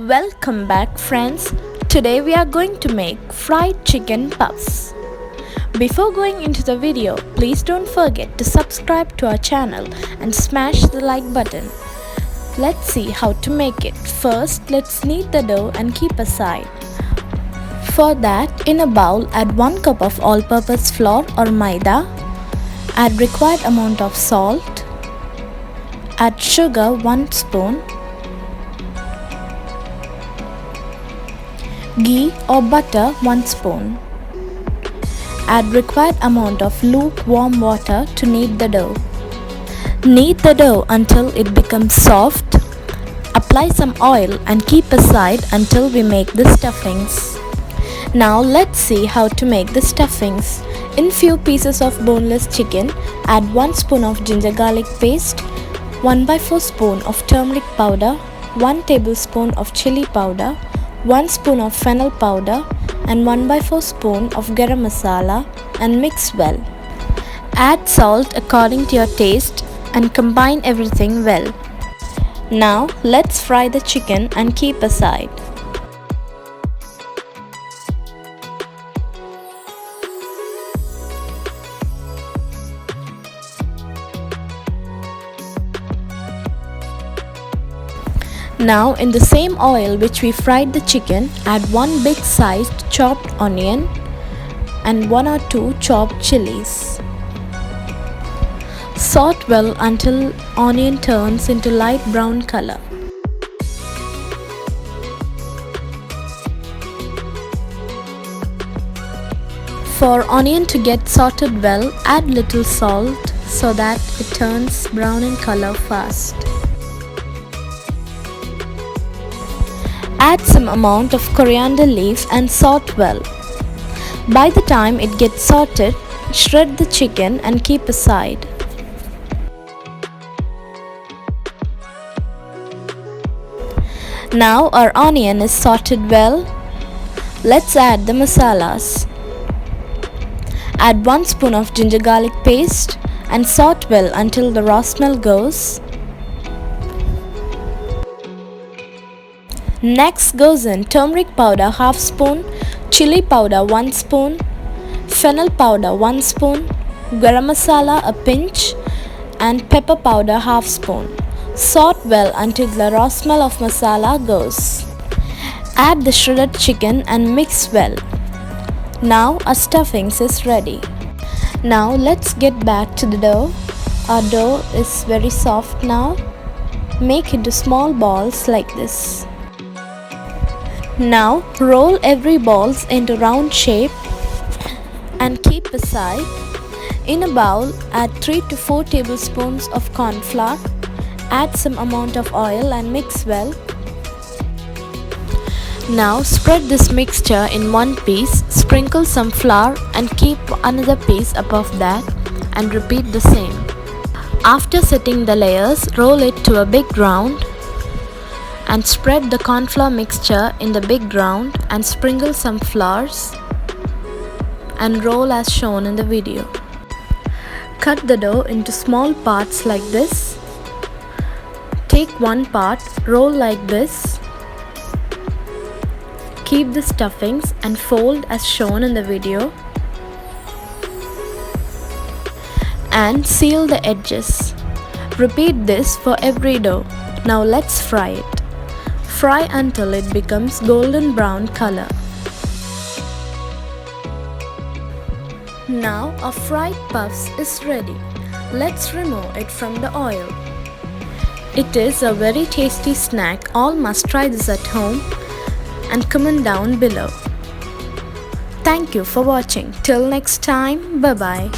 Welcome back friends. Today we are going to make fried chicken puffs. Before going into the video, please don't forget to subscribe to our channel and smash the like button. Let's see how to make it. First, let's knead the dough and keep aside. For that, in a bowl, add 1 cup of all-purpose flour or maida. Add required amount of salt. Add sugar 1 spoon. Ghee or butter 1 spoon. Add required amount of lukewarm water to knead the dough. Knead the dough until it becomes soft. Apply some oil and keep aside until we make the stuffings. Now let's see how to make the stuffings. In few pieces of boneless chicken, add 1 spoon of ginger garlic paste, 1/4 spoon of turmeric powder, 1 tablespoon of chili powder, 1 spoon of fennel powder and 1/4 spoon of garam masala and mix well. Add salt according to your taste and combine everything well. Now let's fry the chicken and keep aside. Now in the same oil which we fried the chicken, add 1 big sized chopped onion and 1 or 2 chopped chilies. Saute well until onion turns into light brown color. For onion to get sauteed well, add little salt so that it turns brown in color fast. Add some amount of coriander leaf and saute well. By the time it gets sauteed, shred the chicken and keep aside. Now our onion is sauteed well. Let's add the masalas. Add 1 spoon of ginger garlic paste and saute well until the raw smell goes. Next goes in turmeric powder 1/2 spoon, chili powder 1 spoon, fennel powder 1 spoon, garam masala a pinch and pepper powder 1/2 spoon. Saute well until the raw smell of masala goes. Add the shredded chicken and mix well. Now our stuffings is ready. Now let's get back to the dough. Our dough is very soft now. Make into small balls like this. Now roll every balls into round shape and keep aside. In a bowl, add 3 to 4 tablespoons of corn flour. Add some amount of oil and mix well. Now spread this mixture in one piece, sprinkle some flour and keep another piece above that and repeat the same. After setting the layers, roll it to a big round and spread the corn flour mixture in the big round and sprinkle some flours and roll as shown in the video. Cut the dough into small parts like this. Take one part, roll like this. Keep the stuffings and fold as shown in the video and seal the edges. Repeat this for every dough. Now let's fry it. Fry until it becomes golden brown color. Now our fried puffs is ready. Let's remove it from the oil. It is a very tasty snack. All must try this at home and comment down below. Thank you for watching. Till next time, bye bye.